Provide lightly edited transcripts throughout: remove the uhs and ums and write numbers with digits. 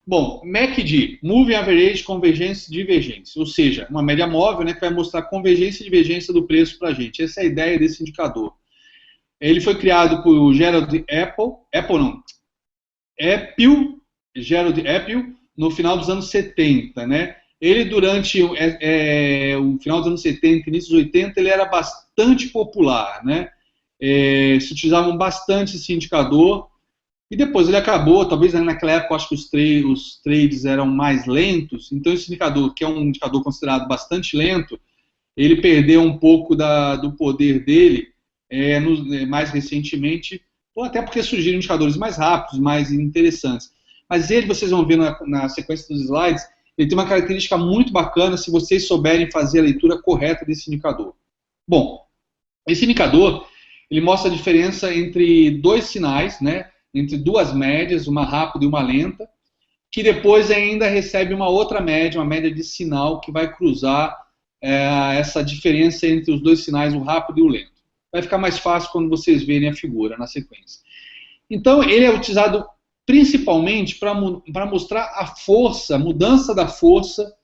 Bom, MACD, Moving Average Convergência e Divergência, ou seja, uma média móvel, né, que vai mostrar convergência e divergência do preço para a gente. Essa é a ideia desse indicador. Ele foi criado por Gerald Gerald Apple, no final dos anos 70, né? Ele, durante o final dos anos 70, início dos 80, ele era bastante popular, né? Se utilizavam bastante esse indicador, e depois ele acabou, talvez naquela época, acho que os trades eram mais lentos, então esse indicador, que é um indicador considerado bastante lento, ele perdeu um pouco do poder dele mais recentemente, ou até porque surgiram indicadores mais rápidos, mais interessantes. Mas ele, vocês vão ver na sequência dos slides, ele tem uma característica muito bacana se vocês souberem fazer a leitura correta desse indicador. Bom, esse indicador, ele mostra a diferença entre dois sinais, né, entre duas médias, uma rápida e uma lenta, que depois ainda recebe uma outra média, uma média de sinal, que vai cruzar essa diferença entre os dois sinais, o rápido e o lento. Vai ficar mais fácil quando vocês verem a figura na sequência. Então, ele é utilizado principalmente para mostrar a força, a mudança da força,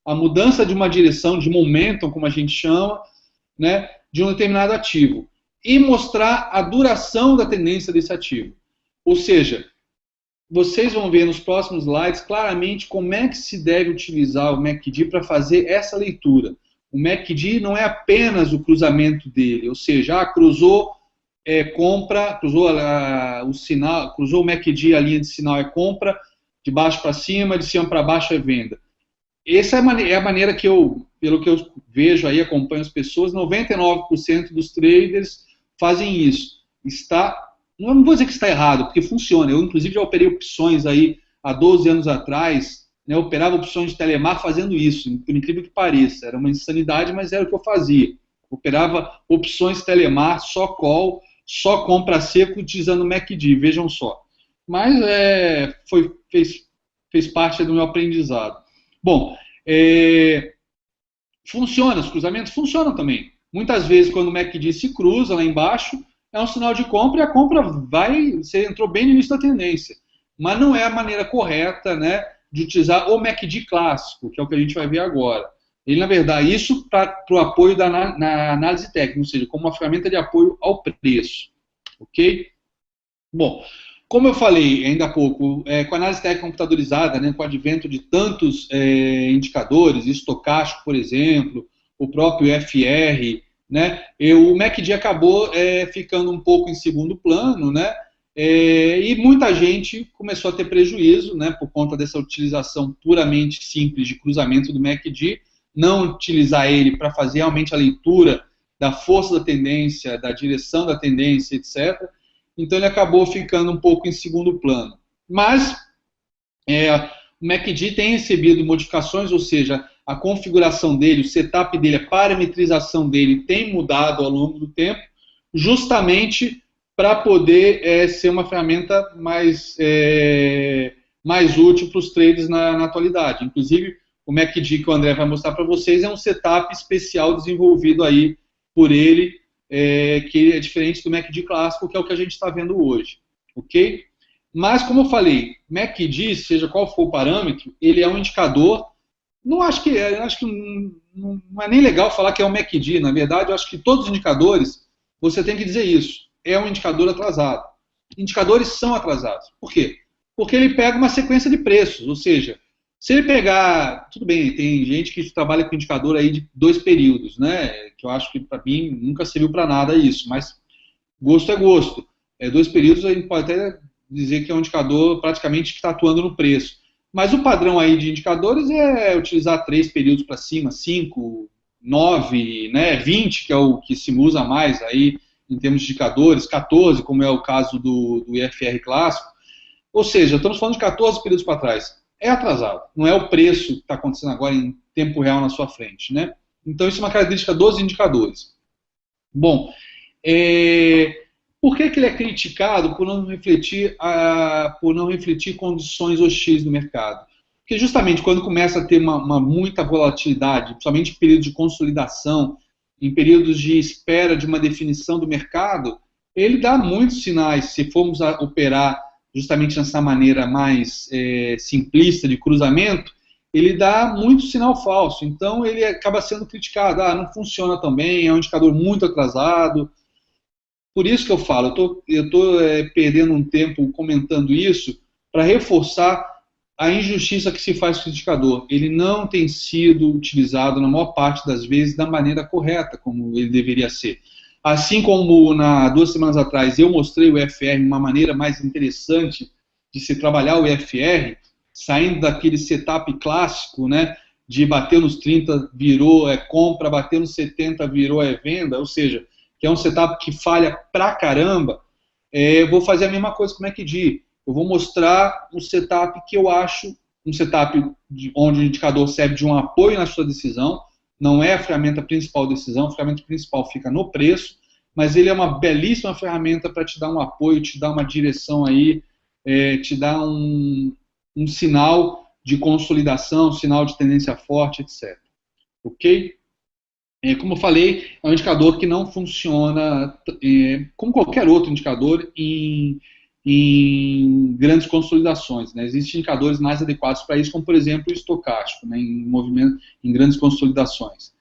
a mudança de uma direção, de momentum, como a gente chama, né, de um determinado ativo. E mostrar a duração da tendência desse ativo. Ou seja, vocês vão ver nos próximos slides claramente como é que se deve utilizar o MACD para fazer essa leitura. O MACD não é apenas o cruzamento dele, ou seja, cruzou compra, cruzou o sinal, cruzou o MACD, a linha de sinal é compra, de baixo para cima, de cima para baixo é venda. Essa é a maneira que pelo que eu vejo aí, acompanho as pessoas, 99% dos traders fazem isso. Não vou dizer que está errado, porque funciona. Eu, inclusive, já operei opções aí há 12 anos atrás, né, eu operava opções de telemar fazendo isso, por incrível que pareça. Era uma insanidade, mas era o que eu fazia. Operava opções telemar, só call, só compra seco, utilizando o MACD, vejam só. Mas fez parte do meu aprendizado. Bom, funciona, os cruzamentos funcionam também. Muitas vezes, quando o MACD se cruza lá embaixo, é um sinal de compra e a compra você entrou bem no início da tendência. Mas não é a maneira correta, né, de utilizar o MACD clássico, que é o que a gente vai ver agora. Ele, na verdade, isso para o apoio na análise técnica, ou seja, como uma ferramenta de apoio ao preço. Ok? Bom, como eu falei ainda há pouco, com a análise técnica computadorizada, né, com o advento de tantos indicadores, estocástico, por exemplo, o próprio FR, né, o MACD acabou ficando um pouco em segundo plano, né, e muita gente começou a ter prejuízo, né, por conta dessa utilização puramente simples de cruzamento do MACD, não utilizar ele para fazer realmente a leitura da força da tendência, da direção da tendência, etc. Então ele acabou ficando um pouco em segundo plano. Mas o MACD tem recebido modificações, ou seja, a configuração dele, o setup dele, a parametrização dele tem mudado ao longo do tempo, justamente para poder ser uma ferramenta mais útil para os traders na atualidade. Inclusive, o MACD que o André vai mostrar para vocês é um setup especial desenvolvido aí por ele, que é diferente do MACD clássico, que é o que a gente está vendo hoje. Ok? Mas, como eu falei, MACD, seja qual for o parâmetro, ele é um indicador. Acho que não é nem legal falar que é um MACD. Na verdade, eu acho que todos os indicadores, você tem que dizer isso. É um indicador atrasado. Indicadores são atrasados. Por quê? Porque ele pega uma sequência de preços, ou seja, se ele pegar, tudo bem, tem gente que trabalha com indicador aí de 2 períodos, né, que eu acho que para mim nunca serviu para nada isso, mas gosto é gosto. 2 períodos a gente pode até dizer que é um indicador praticamente que está atuando no preço. Mas o padrão aí de indicadores é utilizar 3 períodos para cima, 5, 9, né, 20, que é o que se usa mais aí em termos de indicadores, 14, como é o caso do IFR clássico. Ou seja, estamos falando de 14 períodos para trás. É atrasado, não é o preço que está acontecendo agora em tempo real na sua frente, né? Então isso é uma característica dos indicadores. Bom, por que ele é criticado por não refletir condições hostis do mercado? Porque justamente quando começa a ter muita volatilidade, principalmente em períodos de consolidação, em períodos de espera de uma definição do mercado, ele dá muitos sinais, se formos a operar justamente nessa maneira mais simplista de cruzamento, ele dá muito sinal falso. Então, ele acaba sendo criticado. Ah, não funciona tão bem, é um indicador muito atrasado. Por isso que eu falo, eu estou perdendo um tempo comentando isso para reforçar a injustiça que se faz com o indicador. Ele não tem sido utilizado, na maior parte das vezes, da maneira correta, como ele deveria ser. Assim como 2 semanas atrás eu mostrei o EFR uma maneira mais interessante de se trabalhar o EFR, saindo daquele setup clássico, né, de bater nos 30 virou compra, bater nos 70 virou venda, ou seja, que é um setup que falha pra caramba, eu vou fazer a mesma coisa com o MACD. Eu vou mostrar um setup que eu acho, um setup onde o indicador serve de um apoio na sua decisão, não é a ferramenta principal da decisão, a ferramenta principal fica no preço, mas ele é uma belíssima ferramenta para te dar um apoio, te dar uma direção aí, te dar um sinal de consolidação, sinal de tendência forte, etc. Ok? Como eu falei, é um indicador que não funciona como qualquer outro indicador em grandes consolidações, né? Existem indicadores mais adequados para isso, como por exemplo o estocástico, né, em grandes consolidações.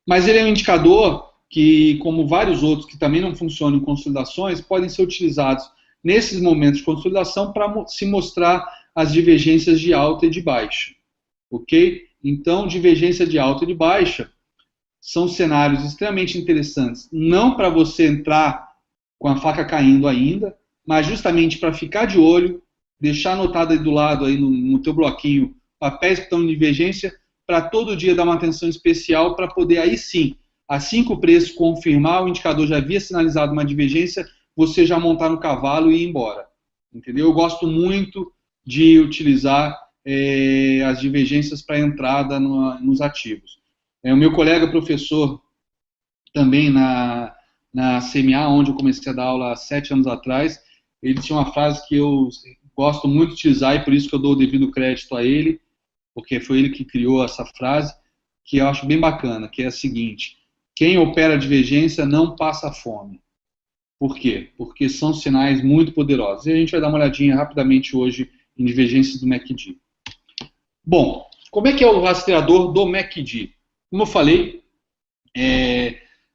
Mas ele é um indicador que, como vários outros que também não funcionam em consolidações, podem ser utilizados nesses momentos de consolidação para se mostrar as divergências de alta e de baixa. Ok? Então, divergência de alta e de baixa são cenários extremamente interessantes, não para você entrar com a faca caindo ainda, mas justamente para ficar de olho, deixar anotado aí do lado aí no teu bloquinho papéis que estão em divergência, para todo dia dar uma atenção especial para poder aí sim, assim que o preço confirmar, o indicador já havia sinalizado uma divergência, você já montar no cavalo e ir embora. Entendeu? Eu gosto muito de utilizar as divergências para entrada nos ativos. O meu colega professor também na CMA, onde eu comecei a dar aula há 7 anos atrás, ele tinha uma frase que eu gosto muito de utilizar e por isso que eu dou o devido crédito a ele, porque foi ele que criou essa frase, que eu acho bem bacana, que é a seguinte: quem opera divergência não passa fome. Por quê? Porque são sinais muito poderosos. E a gente vai dar uma olhadinha rapidamente hoje em divergências do MACD. Bom, como é que é o rastreador do MACD? Como eu falei,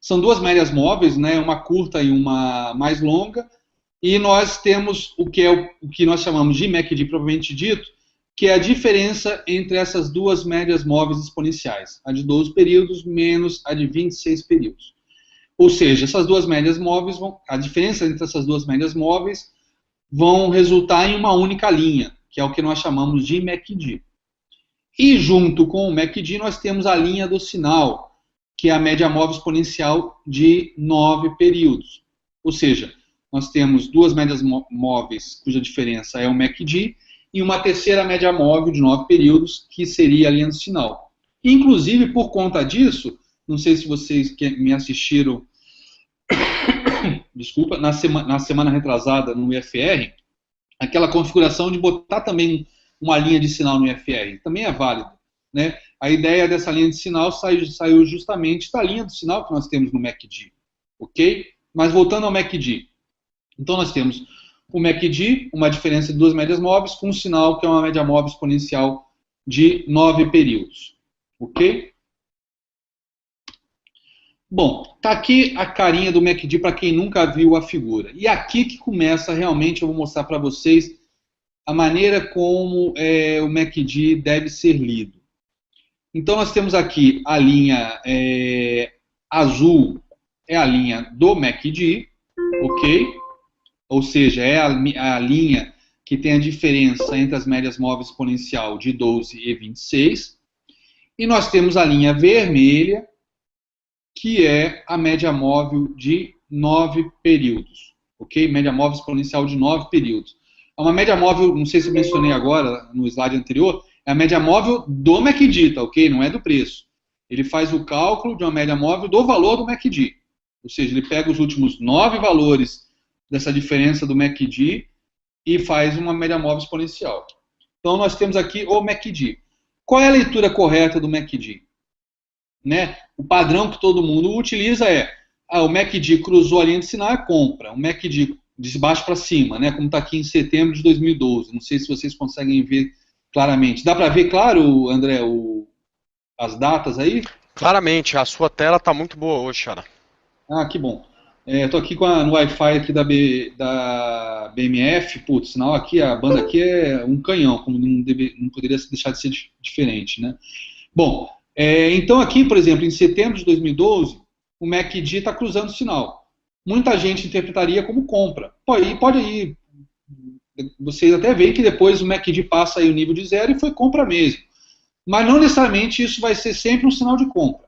são duas médias móveis, né, uma curta e uma mais longa, e nós temos o que nós chamamos de MACD propriamente dito, que é a diferença entre essas duas médias móveis exponenciais, a de 12 períodos menos a de 26 períodos. Ou seja, essas duas médias móveis, a diferença entre essas duas médias móveis vão resultar em uma única linha, que é o que nós chamamos de MACD. E junto com o MACD nós temos a linha do sinal, que é a média móvel exponencial de 9 períodos. Ou seja, nós temos duas médias móveis cuja diferença é o MACD e uma terceira média móvel de 9 períodos, que seria a linha do sinal. Inclusive, por conta disso, não sei se vocês que me assistiram, desculpa, na semana retrasada no IFR, aquela configuração de botar também uma linha de sinal no IFR, também é válido, né? A ideia dessa linha de sinal saiu justamente da linha do sinal que nós temos no MACD, ok? Mas voltando ao MACD, então nós temos o MACD, uma diferença de duas médias móveis, com um sinal que é uma média móvel exponencial de 9 períodos, ok? Bom, tá aqui a carinha do MACD para quem nunca viu a figura. E aqui que começa realmente, eu vou mostrar para vocês a maneira como o MACD deve ser lido. Então nós temos aqui a linha azul, é a linha do MACD, ok? Ou seja, é a linha que tem a diferença entre as médias móveis exponencial de 12 e 26. E nós temos a linha vermelha, que é a média móvel de 9 períodos, ok? Média móvel exponencial de 9 períodos. É uma média móvel, não sei se eu mencionei agora no slide anterior, é a média móvel do MACD, tá, ok? Não é do preço. Ele faz o cálculo de uma média móvel do valor do MACD. Ou seja, ele pega os últimos 9 valores dessa diferença do MACD e faz uma média móvel exponencial. Então nós temos aqui o MACD. Qual é a leitura correta do MACD? Né? O padrão que todo mundo utiliza é: o MACD cruzou a linha de sinal, é compra. O MACD de baixo para cima, né? Como está aqui em setembro de 2012. Não sei se vocês conseguem ver claramente. Dá para ver, claro, André, as datas aí? Claramente, a sua tela está muito boa hoje, cara. Ah, que bom. Estou aqui no Wi-Fi aqui da BMF, putz, sinal aqui, a banda aqui é um canhão, como não poderia deixar de ser diferente, né? Bom, então aqui, por exemplo, em setembro de 2012, o MACD está cruzando o sinal. Muita gente interpretaria como compra. Pode ir. Vocês até veem que depois o MACD passa aí o nível de zero e foi compra mesmo. Mas não necessariamente isso vai ser sempre um sinal de compra.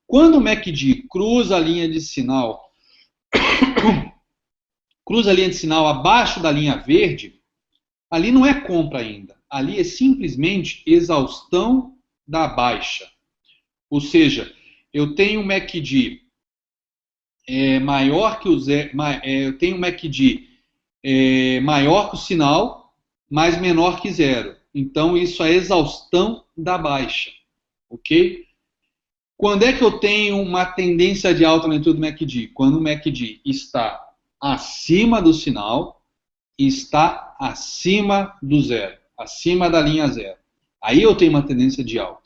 Quando o MACD cruza a linha de sinal abaixo da linha verde, ali não é compra ainda. Ali é simplesmente exaustão da baixa. Ou seja, eu tenho um MACD maior que o zero, eu tenho um MACD maior que o sinal, mas menor que zero. Então isso é exaustão da baixa, ok? Quando é que eu tenho uma tendência de alta na leitura do MACD? Quando o MACD está acima do sinal e está acima do zero, acima da linha zero. Aí eu tenho uma tendência de alta.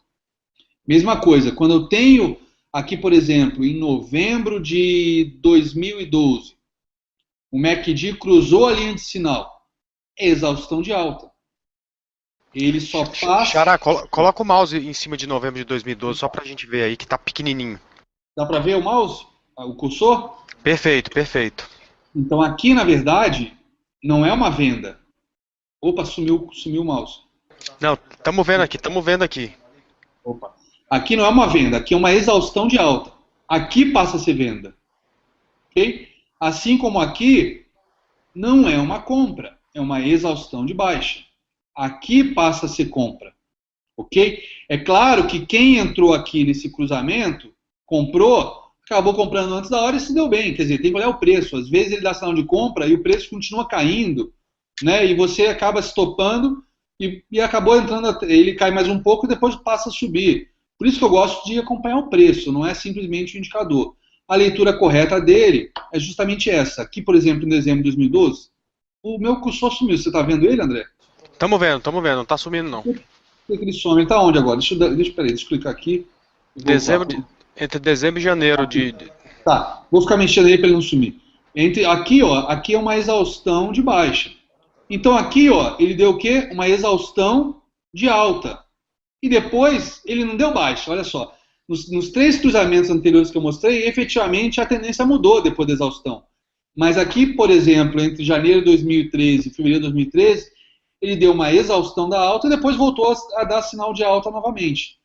Mesma coisa, quando eu tenho aqui, por exemplo, em novembro de 2012, o MACD cruzou a linha de sinal, é exaustão de alta. Ele só passa... Xará, coloca o mouse em cima de novembro de 2012, só pra gente ver aí que tá pequenininho. Dá para ver o mouse? O cursor? Perfeito, perfeito. Então aqui, na verdade, não é uma venda. Opa, sumiu o mouse. Não, estamos vendo aqui. Opa. Aqui não é uma venda, aqui é uma exaustão de alta. Aqui passa a ser venda. Ok? Assim como aqui, não é uma compra, é uma exaustão de baixa. Aqui passa a ser compra. Ok? É claro que quem entrou aqui nesse cruzamento, comprou, acabou comprando antes da hora e se deu bem. Quer dizer, tem que olhar o preço. Às vezes ele dá sinal de compra e o preço continua caindo, né? E você acaba se topando e acabou entrando, ele cai mais um pouco e depois passa a subir. Por isso que eu gosto de acompanhar o preço, não é simplesmente o indicador. A leitura correta dele é justamente essa. Aqui, por exemplo, em dezembro de 2012, o meu cursor sumiu. Você está vendo ele, André? Estamos vendo, não tá sumindo não. Por que ele some? Ele está onde agora? Deixa eu clicar aqui. Entre dezembro e janeiro de... Tá, vou ficar mexendo aí para ele não sumir. Aqui, ó, aqui é uma exaustão de baixa. Então aqui, ó, ele deu o quê? Uma exaustão de alta. E depois ele não deu baixa, olha só. Nos três cruzamentos anteriores que eu mostrei, efetivamente a tendência mudou depois da exaustão. Mas aqui, por exemplo, entre janeiro de 2013 e fevereiro de 2013, ele deu uma exaustão da alta e depois voltou a dar sinal de alta novamente.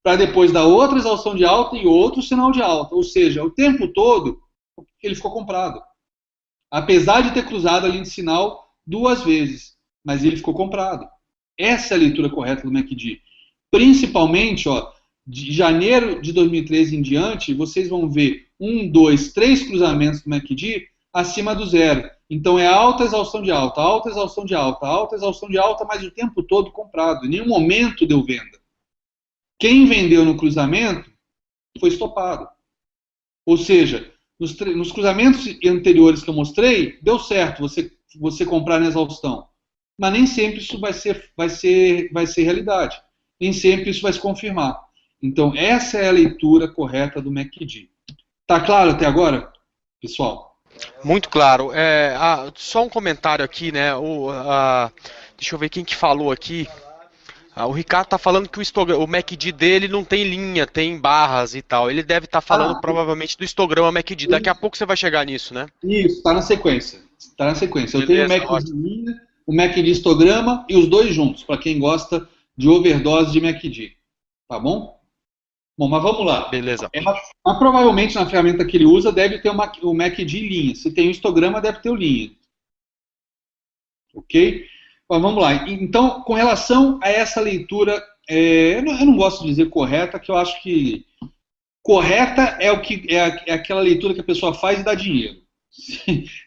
Para depois dar outra exaustão de alta e outro sinal de alta. Ou seja, o tempo todo ele ficou comprado. Apesar de ter cruzado a linha de sinal duas vezes, mas ele ficou comprado. Essa é a leitura correta do MACD. Principalmente, ó, de janeiro de 2013 em diante, vocês vão ver 1, 2, 3 cruzamentos do MACD acima do zero. Então é alta exaustão de alta, alta exaustão de alta, alta exaustão de alta, mas o tempo todo comprado. Em nenhum momento deu venda. Quem vendeu no cruzamento foi estopado. Ou seja, nos cruzamentos anteriores que eu mostrei, deu certo você comprar na exaustão. Mas nem sempre isso vai ser realidade. Nem sempre isso vai se confirmar. Então, essa é a leitura correta do MACD. Tá claro até agora, pessoal? Muito claro. Só um comentário aqui, né? Deixa eu ver quem que falou aqui. O Ricardo está falando que o MACD dele não tem linha, tem barras e tal. Ele deve estar falando provavelmente do histograma MACD. Daqui a pouco você vai chegar nisso, né? Isso, está na sequência. Está na sequência. Eu Beleza, tenho o MACD linha, o MACD histograma e os dois juntos, para quem gosta de overdose de MACD. Tá bom? Bom, mas vamos lá. Beleza. Mas provavelmente na ferramenta que ele usa deve ter o MACD linha. Se tem o histograma, deve ter o linha. Ok? Bom, vamos lá. Então, com relação a essa leitura, eu não gosto de dizer correta, que eu acho que correta é aquela leitura que a pessoa faz e dá dinheiro.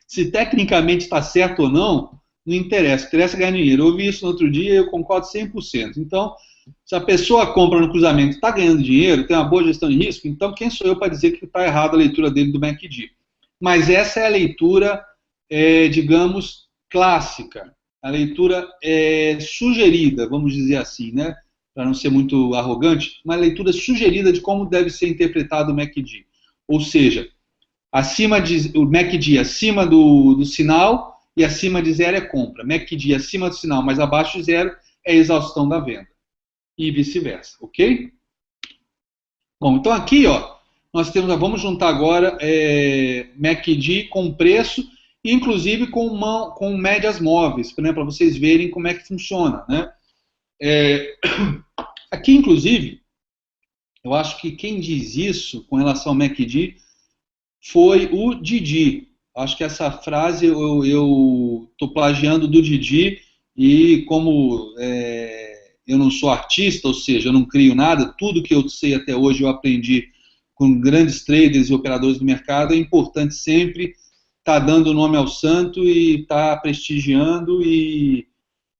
Se tecnicamente está certo ou não, não interessa. Interessa ganhar dinheiro. Eu ouvi isso no outro dia e eu concordo 100%. Então, se a pessoa compra no cruzamento e está ganhando dinheiro, tem uma boa gestão de risco, então quem sou eu para dizer que está errada a leitura dele do MACD? Mas essa é a leitura digamos, clássica, a leitura sugerida, vamos dizer assim, né? Para não ser muito arrogante, uma leitura sugerida de como deve ser interpretado o MACD. Ou seja, o MACD acima do sinal e acima de zero é compra. MACD acima do sinal, mas abaixo de zero é exaustão da venda. E vice-versa, ok? Bom, então aqui, ó, nós temos, vamos juntar agora MACD com preço, inclusive com médias móveis, né, para vocês verem como é que funciona, né? Aqui, inclusive, eu acho que quem diz isso com relação ao MACD foi o Didi. Acho que essa frase eu estou plagiando do Didi, e como eu não sou artista, ou seja, eu não crio nada, tudo que eu sei até hoje eu aprendi com grandes traders e operadores do mercado. É importante sempre estar dando o nome ao santo e estar prestigiando e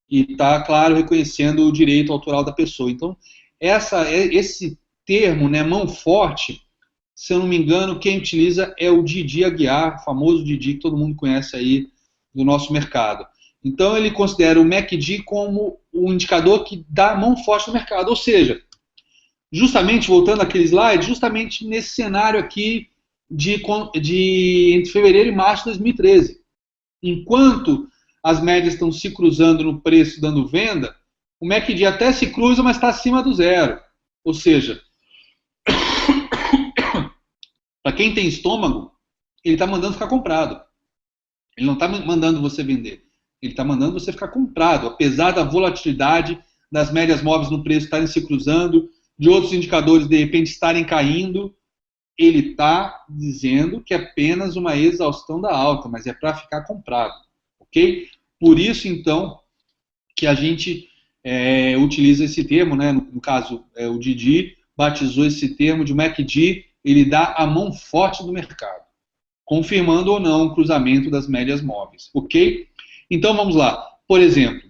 estar, claro, reconhecendo o direito autoral da pessoa. Então, esse termo, né, mão forte, se eu não me engano, quem utiliza é o Didi Aguiar, o famoso Didi que todo mundo conhece aí do nosso mercado. Então, ele considera o MACD como o indicador que dá a mão forte no mercado. Ou seja, justamente, voltando àquele slide, justamente nesse cenário aqui entre fevereiro e março de 2013. Enquanto as médias estão se cruzando no preço, dando venda, o MACD até se cruza, mas está acima do zero. Ou seja, para quem tem estômago, ele está mandando ficar comprado. Ele não está mandando você vender. Ele está mandando você ficar comprado, apesar da volatilidade das médias móveis no preço estarem se cruzando, de outros indicadores de repente estarem caindo. Ele está dizendo que é apenas uma exaustão da alta, mas é para ficar comprado, ok? Por isso, então, que a gente utiliza esse termo, né? No caso, o Didi batizou esse termo de MACD, ele dá a mão forte do mercado, confirmando ou não o cruzamento das médias móveis, ok? Então, vamos lá. Por exemplo,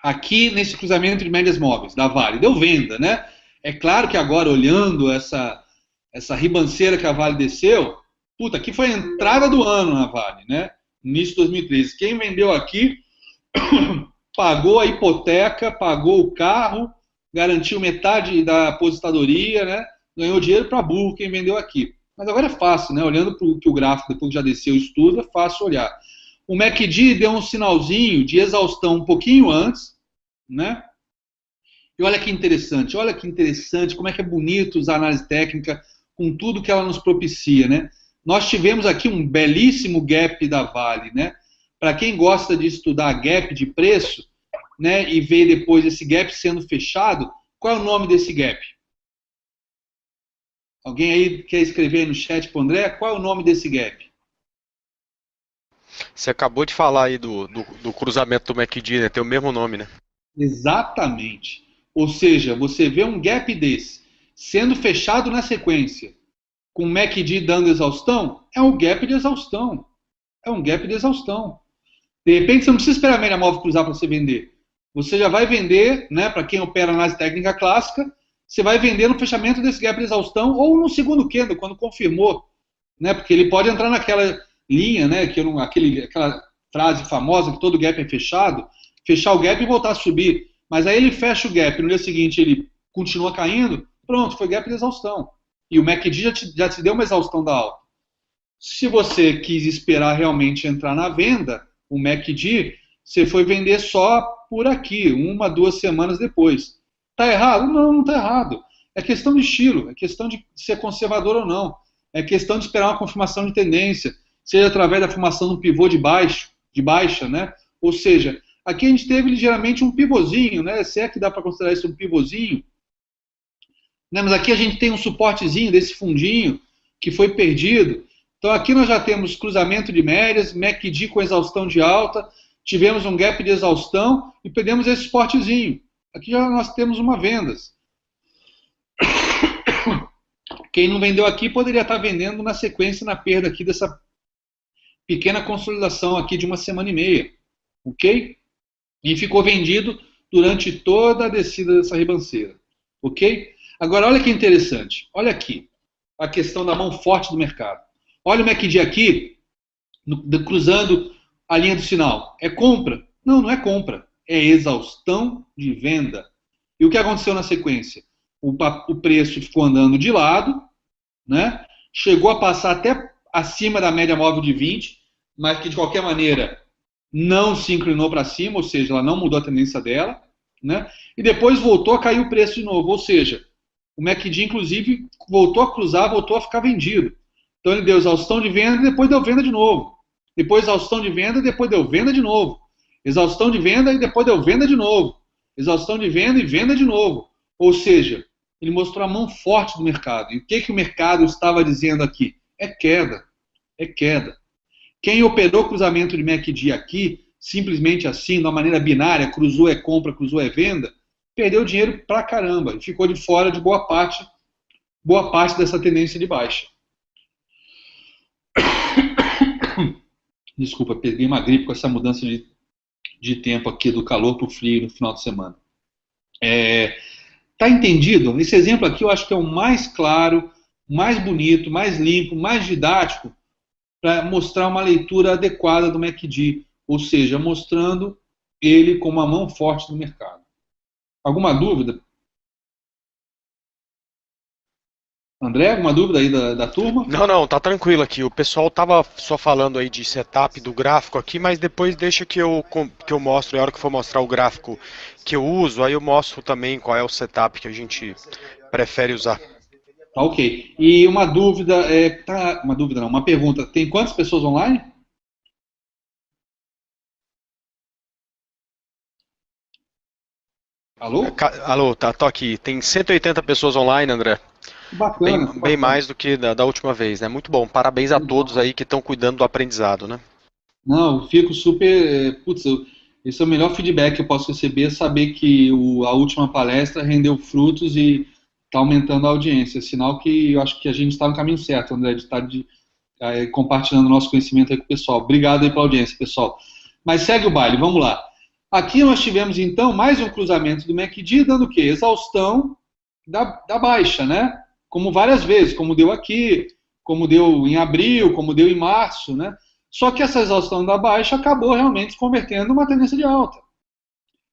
aqui nesse cruzamento de médias móveis da Vale, deu venda, né? É claro que agora, olhando essa ribanceira que a Vale desceu, puta, aqui foi a entrada do ano na Vale, né? Início de 2013. Quem vendeu aqui pagou a hipoteca, pagou o carro, garantiu metade da aposentadoria, né? Ganhou dinheiro para burro quem vendeu aqui. Mas agora é fácil, né? Olhando para o gráfico, depois que já desceu o estudo, é fácil olhar. O MACD deu um sinalzinho de exaustão um pouquinho antes, né? E olha que interessante, como é que é bonito usar a análise técnica com tudo que ela nos propicia, né? Nós tivemos aqui um belíssimo gap da Vale, né? Para quem gosta de estudar gap de preço, né, e ver depois esse gap sendo fechado, qual é o nome desse gap? Alguém aí quer escrever aí no chat para o André? Qual é o nome desse gap? Você acabou de falar aí do cruzamento do MACD, né? Tem o mesmo nome, né? Exatamente. Ou seja, você vê um gap desse sendo fechado na sequência, com o MACD dando exaustão, é um gap de exaustão. É um gap de exaustão. De repente, você não precisa esperar a média móvel cruzar para você vender. Você já vai vender, né, para quem opera análise técnica clássica, você vai vender no fechamento desse gap de exaustão ou no segundo candle, quando confirmou. Né, porque ele pode entrar naquela linha, né, aquela frase famosa que todo gap é fechado, fechar o gap e voltar a subir. Mas aí ele fecha o gap, no dia seguinte ele continua caindo, pronto, foi gap de exaustão. E o MACD já te deu uma exaustão da alta. Se você quis esperar realmente entrar na venda, o MACD, você foi vender só por aqui, 1, 2 semanas depois. Está errado? Não, não está errado. É questão de estilo, é questão de ser conservador ou não. É questão de esperar uma confirmação de tendência, seja através da formação de um pivô de baixa, né? Ou seja, aqui a gente teve ligeiramente um pivôzinho, né? Se é que dá para considerar isso um pivôzinho. Né? Mas aqui a gente tem um suportezinho desse fundinho que foi perdido. Então aqui nós já temos cruzamento de médias, MACD com exaustão de alta, tivemos um gap de exaustão e perdemos esse suportezinho. Aqui já nós temos uma vendas. Quem não vendeu aqui poderia estar vendendo na sequência, na perda aqui dessa pequena consolidação aqui de 1 semana e meia. Ok? E ficou vendido durante toda a descida dessa ribanceira. Ok? Agora olha que interessante. Olha aqui a questão da mão forte do mercado. Olha o MACD aqui, cruzando a linha do sinal. É compra? Não, não é compra. É exaustão de venda. E o que aconteceu na sequência? O preço ficou andando de lado, né? Chegou a passar até acima da média móvel de 20, mas que de qualquer maneira não se inclinou para cima, ou seja, ela não mudou a tendência dela, né? E depois voltou a cair o preço de novo, ou seja, o MACD inclusive voltou a cruzar, voltou a ficar vendido. Então ele deu exaustão de venda e depois deu venda de novo. Depois exaustão de venda e depois deu venda de novo. Exaustão de venda e depois deu venda de novo. Exaustão de venda e venda de novo. Ou seja, ele mostrou a mão forte do mercado. E o que o mercado estava dizendo aqui? É queda. É queda. Quem operou cruzamento de MACD aqui, simplesmente assim, de uma maneira binária, cruzou é compra, cruzou é venda, perdeu dinheiro pra caramba e ficou de fora de boa parte dessa tendência de baixa. Desculpa, peguei uma gripe com essa mudança de tempo aqui do calor para o frio no final de semana. Tá entendido? Esse exemplo aqui eu acho que é o mais claro, mais bonito, mais limpo, mais didático para mostrar uma leitura adequada do MACD, ou seja, mostrando ele como a mão forte do mercado. Alguma dúvida? André, alguma dúvida aí da turma? Não, tá tranquilo aqui. O pessoal tava só falando aí de setup do gráfico aqui, mas depois deixa que eu mostro, a hora que for mostrar o gráfico que eu uso, aí eu mostro também qual é o setup que a gente prefere usar. Tá, ok. E uma dúvida, uma dúvida não, uma pergunta. Tem quantas pessoas online? Alô? Alô, tô aqui. Tem 180 pessoas online, André. Bacana. Bem mais do que da última vez, né? Muito bom. Parabéns a todos aí que estão cuidando do aprendizado, né? Não, eu fico super. Putz, esse é o melhor feedback que eu posso receber, saber que a última palestra rendeu frutos e está aumentando a audiência. Sinal que eu acho que a gente está no caminho certo, André, de estar compartilhando nosso conhecimento aí com o pessoal. Obrigado aí pela audiência, pessoal. Mas segue o baile, vamos lá. Aqui nós tivemos, então, mais um cruzamento do MACD, dando o quê? Exaustão da baixa, né? Como várias vezes, como deu aqui, como deu em abril, como deu em março, né? Só que essa exaustão da baixa acabou realmente se convertendo numa tendência de alta.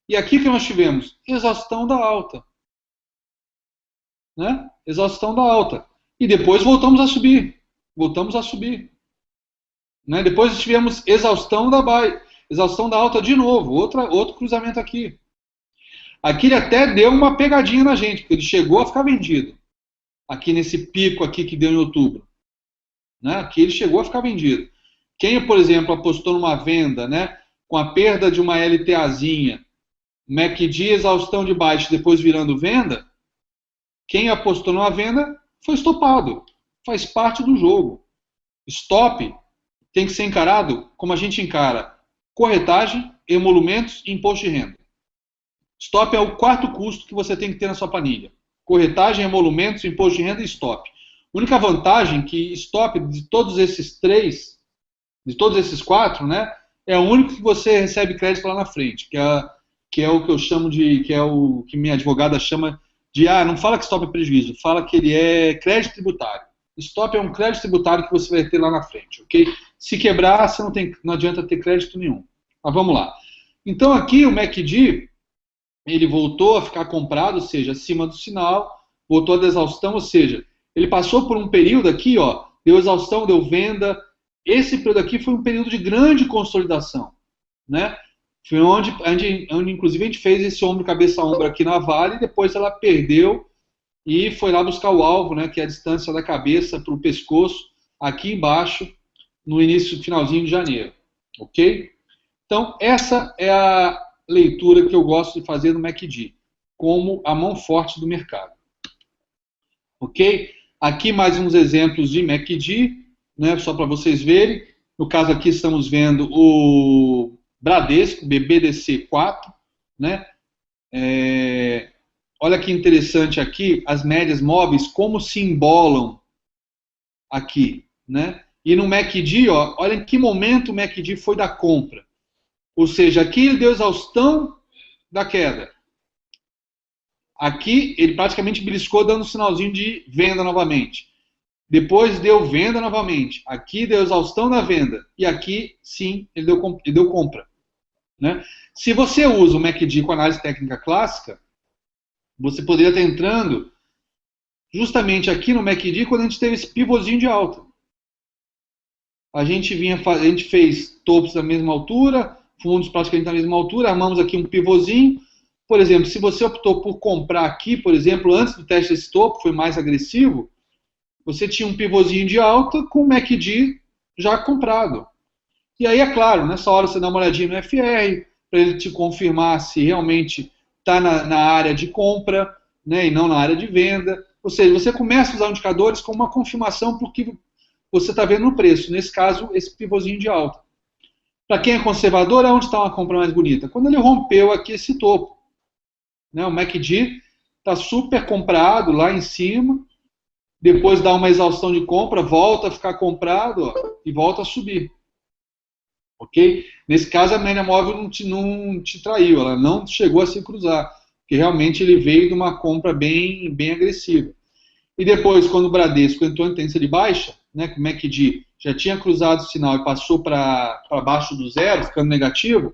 E aqui que nós tivemos? Exaustão da alta. Né? Exaustão da alta. E depois voltamos a subir. Voltamos a subir. Né? Depois tivemos exaustão da baixa. Exaustão da alta de novo. Outro cruzamento aqui. Aqui ele até deu uma pegadinha na gente, porque ele chegou a ficar vendido. Aqui nesse pico aqui que deu em outubro. Né? Aqui ele chegou a ficar vendido. Quem, por exemplo, apostou numa venda, né, com a perda de uma LTAzinha, MACD, exaustão de baixa, depois virando venda, quem apostou numa venda foi estopado. Faz parte do jogo. Stop tem que ser encarado como a gente encara corretagem, emolumentos e imposto de renda. Stop é o quarto custo que você tem que ter na sua planilha. Corretagem, emolumentos, imposto de renda e stop. A única vantagem que stop de todos esses três, de todos esses quatro, né, é o único que você recebe crédito lá na frente, que é o que eu chamo de, que é o que minha advogada chama de, não fala que stop é prejuízo, fala que ele é crédito tributário. Stop é um crédito tributário que você vai ter lá na frente, ok? Se quebrar, você não adianta ter crédito nenhum. Mas vamos lá. Então aqui o MACD, ele voltou a ficar comprado, ou seja, acima do sinal, voltou a exaustão, ou seja, ele passou por um período aqui, ó, deu exaustão, deu venda. Esse período aqui foi um período de grande consolidação, né? Foi onde inclusive a gente fez esse ombro cabeça a ombro aqui na Vale, e depois ela perdeu e foi lá buscar o alvo, né, que é a distância da cabeça para o pescoço, aqui embaixo, no início, finalzinho de janeiro, ok? Então, essa é a leitura que eu gosto de fazer no MACD, como a mão forte do mercado, ok? Aqui mais uns exemplos de MACD, né, só para vocês verem. No caso aqui estamos vendo o Bradesco, BBDC4, né? Olha que interessante aqui, as médias móveis, como se embolam aqui, né? E no MACD, ó, olha em que momento o MACD foi da compra. Ou seja, aqui ele deu exaustão da queda. Aqui ele praticamente beliscou dando um sinalzinho de venda novamente. Depois deu venda novamente. Aqui deu exaustão da venda. E aqui, sim, ele deu compra. Né? Se você usa o MACD com análise técnica clássica, você poderia estar entrando justamente aqui no MACD quando a gente teve esse pivôzinho de alta. A gente fez topos da mesma altura, fundos praticamente da mesma altura, armamos aqui um pivôzinho. Por exemplo, se você optou por comprar aqui, por exemplo, antes do teste desse topo, foi mais agressivo, você tinha um pivôzinho de alta com o MACD já comprado. E aí, é claro, nessa hora você dá uma olhadinha no FR, para ele te confirmar se realmente está na área de compra, né, e não na área de venda. Ou seja, você começa a usar indicadores como uma confirmação porque você está vendo no preço. Nesse caso, esse pivôzinho de alta. Para quem é conservador, aonde está uma compra mais bonita? Quando ele rompeu aqui esse topo. Né, o MACD está super comprado lá em cima, depois dá uma exaustão de compra, volta a ficar comprado, ó, e volta a subir. Ok? Nesse caso, a média móvel não te traiu, ela não chegou a se cruzar, porque realmente ele veio de uma compra bem agressiva. E depois, quando o Bradesco entrou em tendência de baixa, né, que o MACD já tinha cruzado o sinal e passou para baixo do zero, ficando negativo,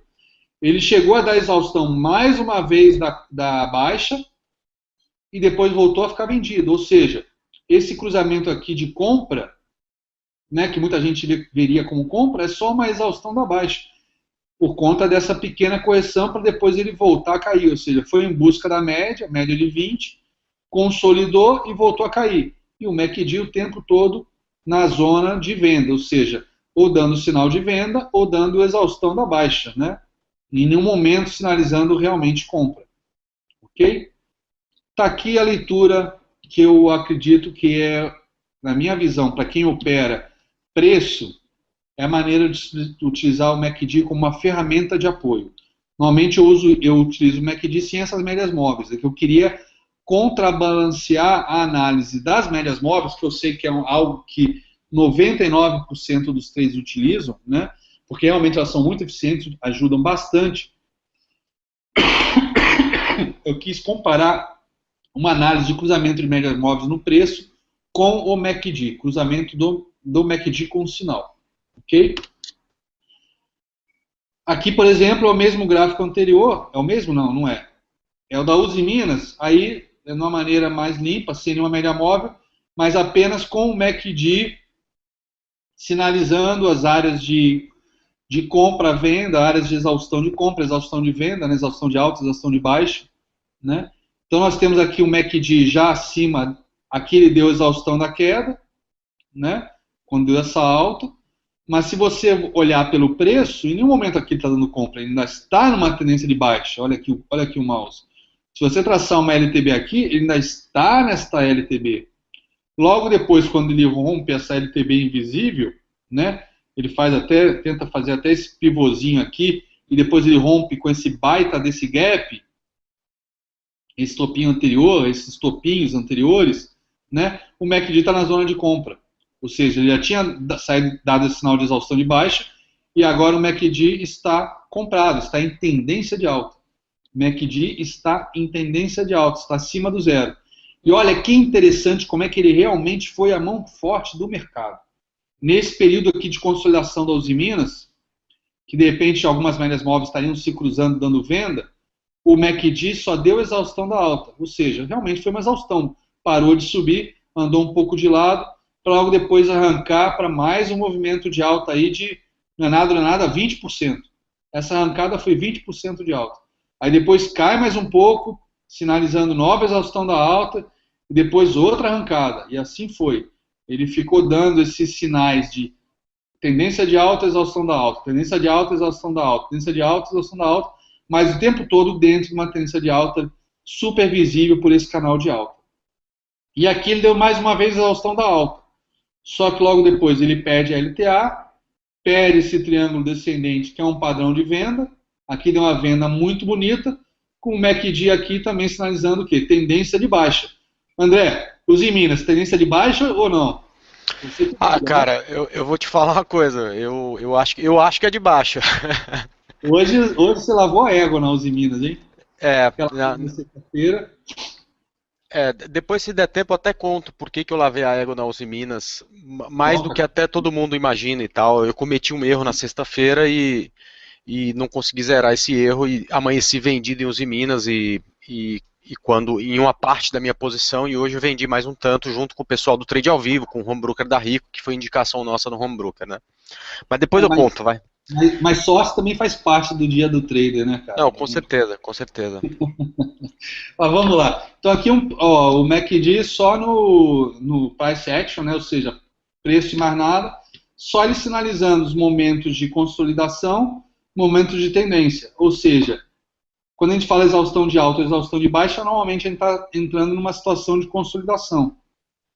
ele chegou a dar exaustão mais uma vez da baixa e depois voltou a ficar vendido. Ou seja, esse cruzamento aqui de compra, né, que muita gente veria como compra, é só uma exaustão da baixa, por conta dessa pequena correção para depois ele voltar a cair. Ou seja, foi em busca da média de 20, consolidou e voltou a cair. E o MACD o tempo todo na zona de venda, ou seja, ou dando sinal de venda ou dando exaustão da baixa, né? Em nenhum momento sinalizando realmente compra. Ok? Está aqui a leitura que eu acredito que é, na minha visão, para quem opera preço, é a maneira de utilizar o MACD como uma ferramenta de apoio. Normalmente eu utilizo o MACD sem essas médias móveis, é que eu queria contrabalancear a análise das médias móveis, que eu sei que é algo que 99% dos traders utilizam, né? Porque realmente elas são muito eficientes, ajudam bastante. Eu quis comparar uma análise de cruzamento de médias móveis no preço com o MACD, cruzamento do MACD com o sinal. Ok? Aqui, por exemplo, é o mesmo gráfico anterior. É o mesmo? Não, não é. É o da Uzi Minas, aí é de uma maneira mais limpa, sem nenhuma média móvel, mas apenas com o MACD sinalizando as áreas de compra, venda, áreas de exaustão de compra, exaustão de venda, né, exaustão de alta, exaustão de baixa, né? Então nós temos aqui o MACD já acima, aqui ele deu exaustão da queda, né? Quando deu essa alta, mas se você olhar pelo preço, em nenhum momento aqui ele está dando compra, ele ainda está numa tendência de baixa, olha aqui o mouse. Se você traçar uma LTB aqui, ele ainda está nesta LTB. Logo depois, quando ele rompe essa LTB invisível, né? Ele tenta fazer até esse pivôzinho aqui, e depois ele rompe com esse baita desse gap, esse topinho anterior, esses topinhos anteriores, né? O MACD está na zona de compra. Ou seja, ele já tinha dado esse sinal de exaustão de baixa, e agora o MACD está comprado, está em tendência de alta. O MACD está em tendência de alta, está acima do zero. E olha que interessante como é que ele realmente foi a mão forte do mercado. Nesse período aqui de consolidação da Uzi Minas, que de repente algumas médias móveis estariam se cruzando dando venda, o MACD só deu exaustão da alta. Ou seja, realmente foi uma exaustão. Parou de subir, andou um pouco de lado, para logo depois arrancar para mais um movimento de alta aí de, não é nada, 20%. Essa arrancada foi 20% de alta. Aí depois cai mais um pouco, sinalizando nova exaustão da alta, e depois outra arrancada. E assim foi. Ele ficou dando esses sinais de tendência de alta, exaustão da alta, tendência de alta, exaustão da alta, tendência de alta, exaustão da alta, mas o tempo todo dentro de uma tendência de alta super visível por esse canal de alta. E aqui ele deu mais uma vez exaustão da alta. Só que logo depois ele perde a LTA, perde esse triângulo descendente, que é um padrão de venda. Aqui deu uma venda muito bonita, com o MACD aqui também sinalizando o quê? Tendência de baixa. André, Uzi Minas, tendência de baixa ou não? Cara, eu vou te falar uma coisa. Eu acho que é de baixa. Hoje você lavou a égua na Uzi Minas, hein? É, Aquela sexta-feira. Depois, se der tempo, eu até conto por que que eu lavei a égua na Uzi Minas, mais do Conta, que até todo mundo imagina e tal. Eu cometi um erro na sexta-feira e não consegui zerar esse erro e amanheci vendido em Uzi Minas e quando em uma parte da minha posição e hoje eu vendi mais um tanto junto com o pessoal do Trade ao Vivo, com o home broker da Rico, que foi indicação nossa no home broker, né? Mas depois eu mas, conto, vai. mas sócio também faz parte do dia do trader, né, cara? Não, com certeza, com certeza. Mas vamos lá. Então aqui o MACD só no price action, né? Ou seja, preço e mais nada, só ele sinalizando os momentos de consolidação, momentos de tendência. Ou seja, quando a gente fala exaustão de alta ou exaustão de baixa, normalmente a gente está entrando numa situação de consolidação.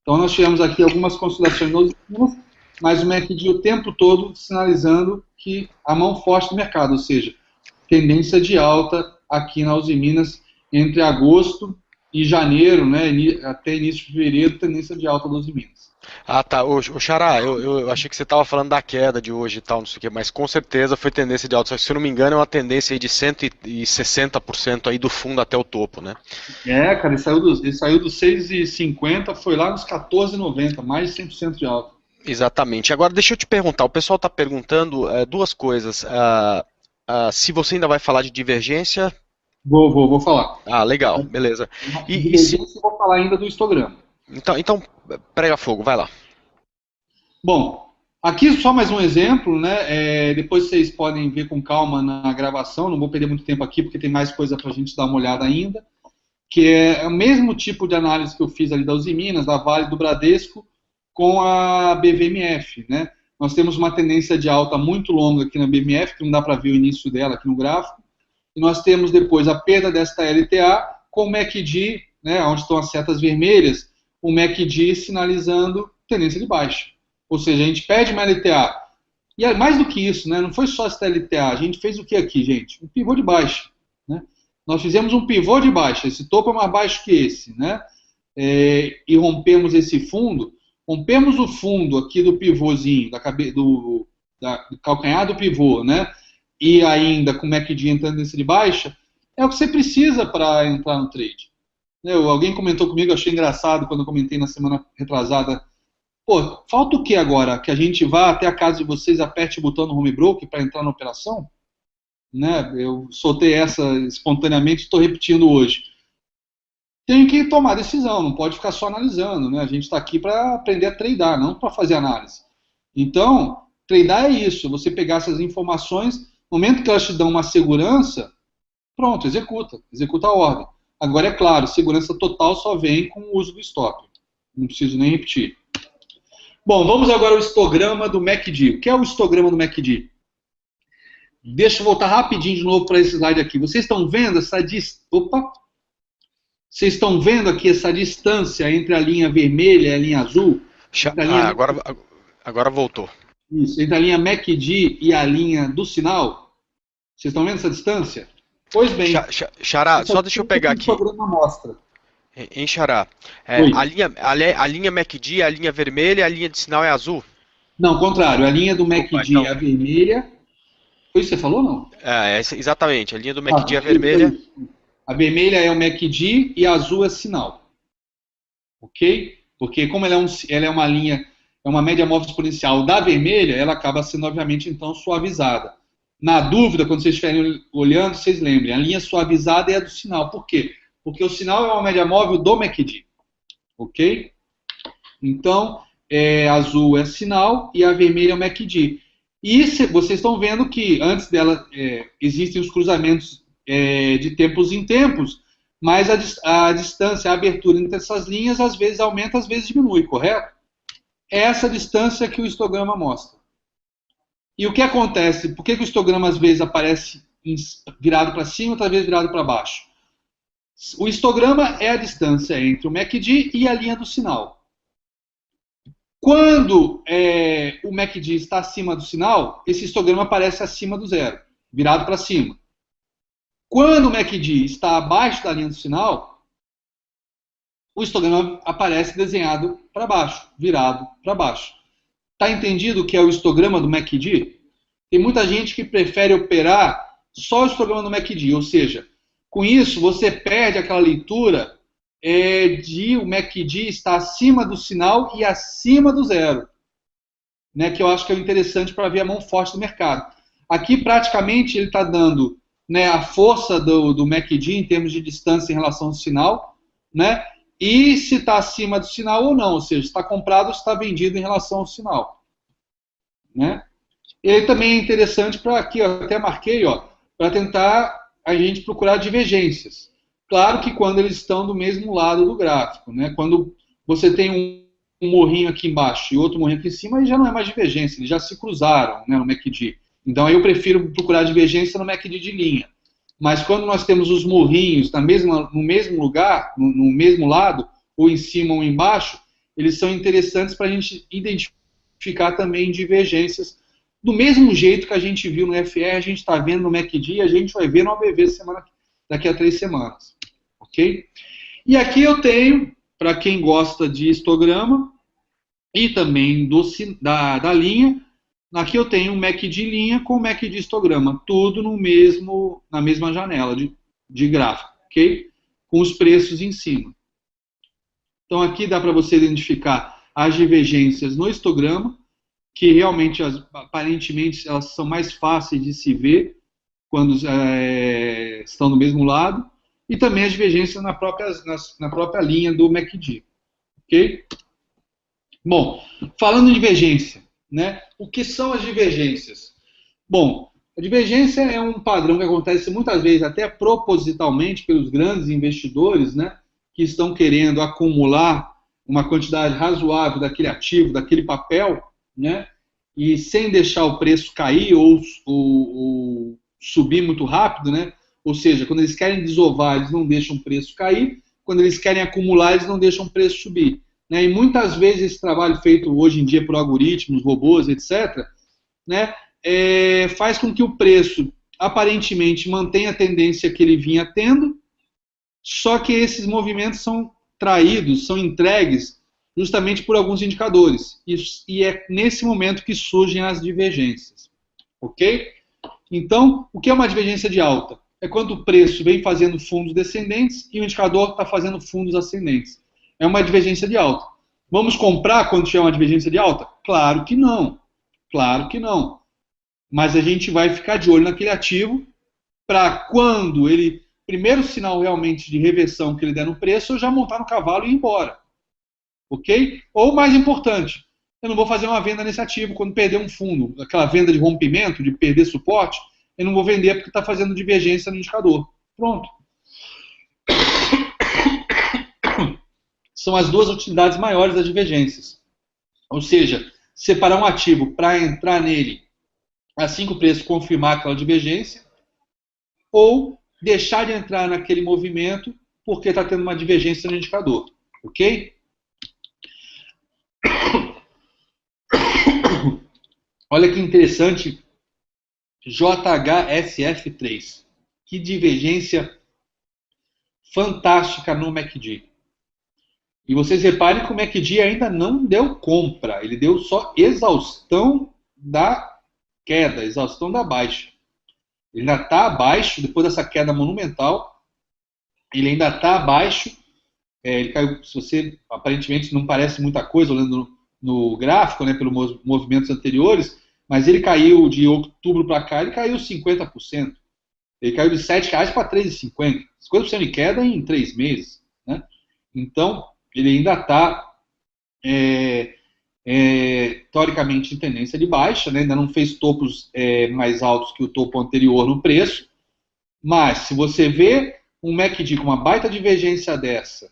Então nós tivemos aqui algumas consolidações nos mas o MACD o tempo todo sinalizando que a mão forte do mercado, ou seja, tendência de alta aqui na Uzi Minas entre agosto e janeiro, né, até início de fevereiro, tendência de alta da Uzi Minas. Ah, tá. Ô, Xará, eu achei que você estava falando da queda de hoje e tal, não sei o quê, mas com certeza foi tendência de alta. Só que, se eu não me engano, é uma tendência aí de 160% aí do fundo até o topo, né? Cara, ele saiu dos 6,50, foi lá nos 14,90, mais de 100% de alta. Exatamente. Agora, deixa eu te perguntar. O pessoal está perguntando duas coisas. Se você ainda vai falar de divergência. Vou falar. Ah, legal, beleza. Eu vou falar ainda do histograma. Então, prega fogo, vai lá. Bom, aqui só mais um exemplo, né? Depois vocês podem ver com calma na gravação, não vou perder muito tempo aqui porque tem mais coisa para a gente dar uma olhada ainda, que é o mesmo tipo de análise que eu fiz ali da Uzi Minas, da Vale, do Bradesco, com a BVMF, né? Nós temos uma tendência de alta muito longa aqui na BMF, que não dá para ver o início dela aqui no gráfico, e nós temos depois a perda desta LTA com o MACD, né, onde estão as setas vermelhas, o MACD sinalizando tendência de baixa. Ou seja, a gente perde uma LTA. E mais do que isso, né, não foi só essa LTA, a gente fez o que aqui, gente? Um pivô de baixa. Né? Nós fizemos um pivô de baixa, esse topo é mais baixo que esse, né? E rompemos esse fundo. Rompemos o fundo aqui do pivôzinho, do calcanhar do pivô, né? E ainda com o MACD entrando nesse de baixa, é o que você precisa para entrar no trade. Alguém comentou comigo, eu achei engraçado quando eu comentei na semana retrasada. Pô, falta o que agora? Que a gente vá até a casa de vocês, aperte o botão no home broker para entrar na operação? Né? Eu soltei essa espontaneamente e estou repetindo hoje. Tem que tomar decisão, não pode ficar só analisando, né? A gente está aqui para aprender a tradar, não para fazer análise. Então, tradar é isso, você pegar essas informações, no momento que elas te dão uma segurança, pronto, executa a ordem. Agora, é claro, segurança total só vem com o uso do stop. Não preciso nem repetir. Bom, vamos agora ao histograma do MACD. O que é o histograma do MACD? Deixa eu voltar rapidinho de novo para esse slide aqui. Vocês estão vendo essa distância? Opa! Vocês estão vendo aqui essa distância entre a linha vermelha e a linha azul? Agora voltou. Isso, entre a linha MACD e a linha do sinal. Vocês estão vendo essa distância? Pois bem. Xará, só deixa eu pegar aqui. O programa mostra. Em Xará, a linha MACD, a linha vermelha e a linha de sinal é azul? Não, contrário. A linha do MACD é a vermelha. Foi isso que você falou, não? Exatamente. A linha do MACD é a vermelha. A vermelha é o MACD e a azul é sinal. Ok? Porque como ela é uma linha, é uma média móvel exponencial da vermelha, ela acaba sendo, obviamente, então, suavizada. Na dúvida, quando vocês estiverem olhando, vocês lembrem, a linha suavizada é a do sinal. Por quê? Porque o sinal é uma média móvel do MACD. Ok? Então, azul é sinal e a vermelha é o MACD. E vocês estão vendo que antes dela existem os cruzamentos de tempos em tempos, mas a distância, a abertura entre essas linhas, às vezes aumenta, às vezes diminui, correto? É essa distância que o histograma mostra. E o que acontece? Por que o histograma às vezes aparece virado para cima, outra vez virado para baixo? O histograma é a distância entre o MACD e a linha do sinal. Quando o MACD está acima do sinal, esse histograma aparece acima do zero, virado para cima. Quando o MACD está abaixo da linha do sinal, o histograma aparece desenhado para baixo, virado para baixo. Está entendido o que é o histograma do MACD? Tem muita gente que prefere operar só o histograma do MACD, ou seja, com isso você perde aquela leitura de o MACD estar acima do sinal e acima do zero, né, que eu acho que é interessante para ver a mão forte do mercado. Aqui, praticamente, ele está dando, né, a força do MACD em termos de distância em relação ao sinal, né, e se está acima do sinal ou não, ou seja, se está comprado ou se está vendido em relação ao sinal. Né? Ele também é interessante para aqui, ó, até marquei, para tentar a gente procurar divergências. Claro que quando eles estão do mesmo lado do gráfico, né? Quando você tem um morrinho aqui embaixo e outro morrinho aqui em cima, aí já não é mais divergência, eles já se cruzaram, né, no MACD. Então aí eu prefiro procurar divergência no MACD de linha. Mas quando nós temos os morrinhos no mesmo lugar, no mesmo lado, ou em cima ou embaixo, eles são interessantes para a gente identificar também divergências. Do mesmo jeito que a gente viu no FR, a gente está vendo no MACD e a gente vai ver no ABV daqui a 3 semanas. Ok? E aqui eu tenho, para quem gosta de histograma e também da linha, aqui eu tenho o MACD linha com o MACD histograma, tudo na mesma janela de gráfico, ok? Com os preços em cima. Então aqui dá para você identificar as divergências no histograma, que realmente, aparentemente, elas são mais fáceis de se ver quando estão do mesmo lado, e também as divergências na própria linha do MACD. Ok? Bom, falando em divergência, né, o que são as divergências? Bom, a divergência é um padrão que acontece muitas vezes até propositalmente pelos grandes investidores, né, que estão querendo acumular uma quantidade razoável daquele ativo, daquele papel, né, e sem deixar o preço cair ou subir muito rápido, né? Ou seja, quando eles querem desovar, eles não deixam o preço cair, quando eles querem acumular, eles não deixam o preço subir. Né? E muitas vezes esse trabalho feito hoje em dia por algoritmos, robôs, etc., né, faz com que o preço aparentemente mantenha a tendência que ele vinha tendo, só que esses movimentos são traídos, são entregues justamente por alguns indicadores. E é nesse momento que surgem as divergências. Ok? Então, o que é uma divergência de alta? É quando o preço vem fazendo fundos descendentes e o indicador está fazendo fundos ascendentes. É uma divergência de alta. Vamos comprar quando tiver uma divergência de alta? Claro que não. Claro que não. Mas a gente vai ficar de olho naquele ativo para quando ele, primeiro sinal realmente de reversão que ele der no preço, eu já montar no cavalo e ir embora. Ok? Ou, mais importante, eu não vou fazer uma venda nesse ativo quando perder um fundo, aquela venda de rompimento, de perder suporte, eu não vou vender porque está fazendo divergência no indicador. Pronto. São as duas utilidades maiores das divergências. Ou seja, separar um ativo para entrar nele assim que o preço confirmar aquela divergência, ou deixar de entrar naquele movimento porque está tendo uma divergência no indicador. Ok? Olha que interessante, JHSF3. Que divergência fantástica no MACD. E vocês reparem que o MACD ainda não deu compra, ele deu só exaustão da queda, exaustão da baixa. Ele ainda está abaixo, depois dessa queda monumental, ele ainda está abaixo. Ele caiu, se você aparentemente não parece muita coisa olhando no gráfico, né, pelos movimentos anteriores, mas ele caiu de outubro para cá, ele caiu 50%. Ele caiu de R$ 7,00 para R$ 3,50. 50% de queda em 3 meses. Né? Então, ele ainda está, teoricamente, em tendência de baixa, né? Ainda não fez topos mais altos que o topo anterior no preço. Mas, se você vê um MACD com uma baita divergência dessa,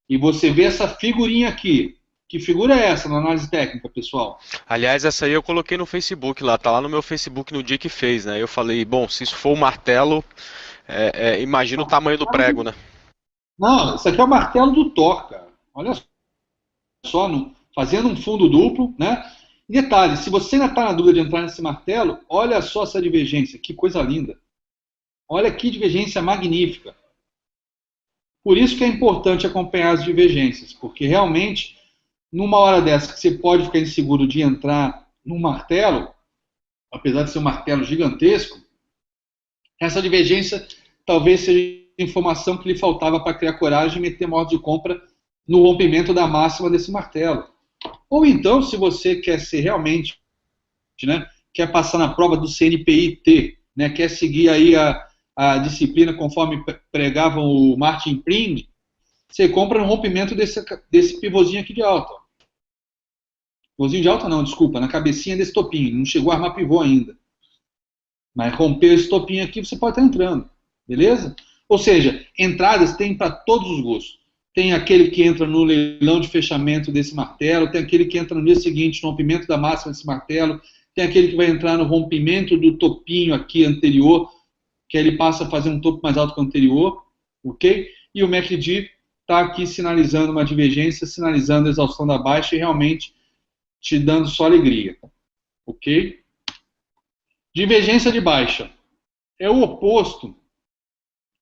e você vê essa figurinha aqui, que figura é essa na análise técnica, pessoal? Aliás, essa aí eu coloquei no Facebook lá, tá lá no meu Facebook no dia que fez, né? Eu falei, bom, se isso for um martelo, imagina o tamanho do prego, né? Não, isso aqui é o martelo do Thor, cara. Olha só, fazendo um fundo duplo, né? E detalhe, se você ainda está na dúvida de entrar nesse martelo, olha só essa divergência, que coisa linda. Olha que divergência magnífica. Por isso que é importante acompanhar as divergências, porque realmente, numa hora dessa que você pode ficar inseguro de entrar num martelo, apesar de ser um martelo gigantesco, essa divergência talvez seja informação que lhe faltava para criar coragem e meter uma ordem de compra no rompimento da máxima desse martelo. Ou então, se você quer ser realmente, né, quer passar na prova do CNPIT, né, quer seguir aí a disciplina conforme pregava o Martin Pring, você compra no rompimento desse pivôzinho aqui de alta. Pivôzinho de alta não, desculpa, na cabecinha desse topinho, não chegou a armar pivô ainda. Mas rompeu esse topinho aqui, você pode estar entrando, beleza? Ou seja, entradas tem para todos os gostos. Tem aquele que entra no leilão de fechamento desse martelo, tem aquele que entra no dia seguinte no rompimento da máxima desse martelo, tem aquele que vai entrar no rompimento do topinho aqui anterior, que aí ele passa a fazer um topo mais alto que o anterior, ok? E o MACD está aqui sinalizando uma divergência, sinalizando a exaustão da baixa e realmente te dando só alegria, ok? Divergência de baixa é o oposto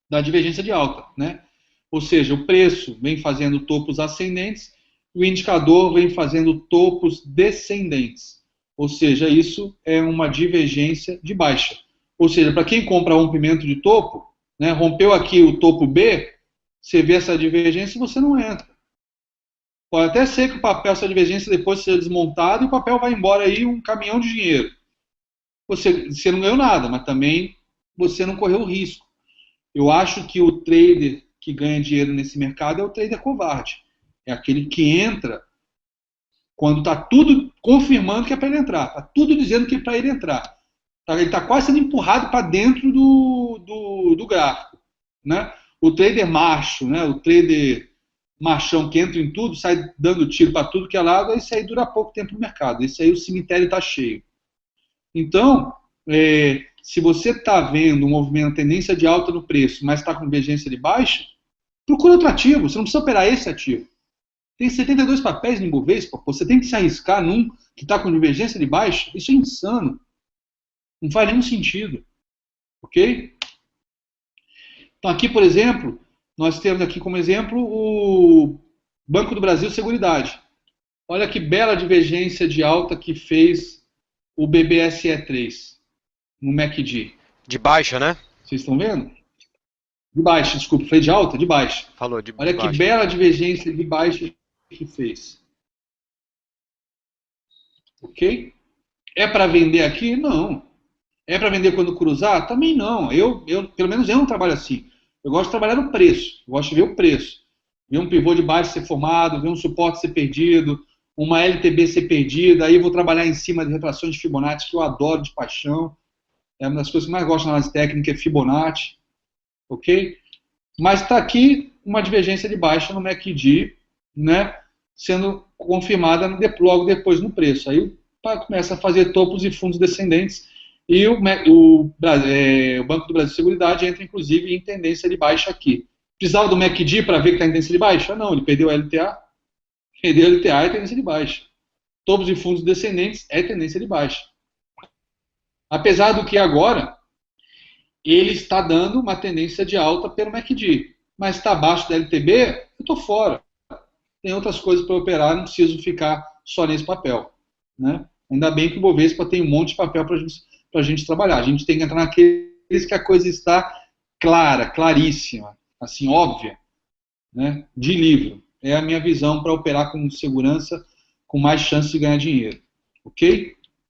da divergência de alta, né? Ou seja, o preço vem fazendo topos ascendentes e o indicador vem fazendo topos descendentes. Ou seja, isso é uma divergência de baixa. Ou seja, para quem compra rompimento de topo, né, rompeu aqui o topo B, você vê essa divergência e você não entra. Pode até ser que o papel, essa divergência depois seja desmontado e o papel vai embora aí um caminhão de dinheiro. Você não ganhou nada, mas também você não correu risco. Eu acho que o trader que ganha dinheiro nesse mercado é o trader covarde. É aquele que entra quando está tudo confirmando que é para ele entrar. Está tudo dizendo que é para ele entrar. Ele está quase sendo empurrado para dentro do gráfico. Né? O trader macho, né? O trader machão que entra em tudo, sai dando tiro para tudo que é lado, esse aí dura pouco tempo no mercado. Esse aí o cemitério está cheio. Então, se você está vendo um movimento, tendência de alta no preço, mas está com divergência de baixa, procura outro ativo. Você não precisa operar esse ativo. Tem 72 papéis no Ibovespa, você tem que se arriscar num que está com divergência de baixa. Isso é insano. Não faz nenhum sentido. Ok? Então aqui, por exemplo, nós temos aqui como exemplo o Banco do Brasil Seguridade. Olha que bela divergência de alta que fez o BBSE3 no MACD. De baixa, né? Vocês estão vendo? De baixa, desculpa, foi de alta? De baixa. Falou de Olha baixa. Que bela divergência de baixa que fez. Ok? É para vender aqui? Não. É para vender quando cruzar? Também não. Pelo menos eu não trabalho assim. Eu gosto de trabalhar no preço. Eu gosto de ver o preço. Ver um pivô de baixa ser formado, ver um suporte ser perdido, uma LTB ser perdida. Aí eu vou trabalhar em cima de retrações de Fibonacci, que eu adoro de paixão. É uma das coisas que mais gosto na análise técnica, é Fibonacci. Ok? Mas está aqui uma divergência de baixa no MACD, né, sendo confirmada logo depois no preço. Aí começa a fazer topos e fundos descendentes e o Banco do Brasil Seguridade entra, inclusive, em tendência de baixa aqui. Precisava do MACD para ver que está em tendência de baixa? Não, ele perdeu a LTA. Perdeu a LTA é tendência de baixa. Topos e fundos descendentes é tendência de baixa. Apesar do que agora ele está dando uma tendência de alta pelo MACD, mas está abaixo da LTB, eu estou fora. Tem outras coisas para operar, não preciso ficar só nesse papel. Né? Ainda bem que o Bovespa tem um monte de papel para a gente trabalhar. A gente tem que entrar naqueles que a coisa está clara, claríssima, assim, óbvia, né? De livro. É a minha visão para operar com segurança, com mais chance de ganhar dinheiro. Ok?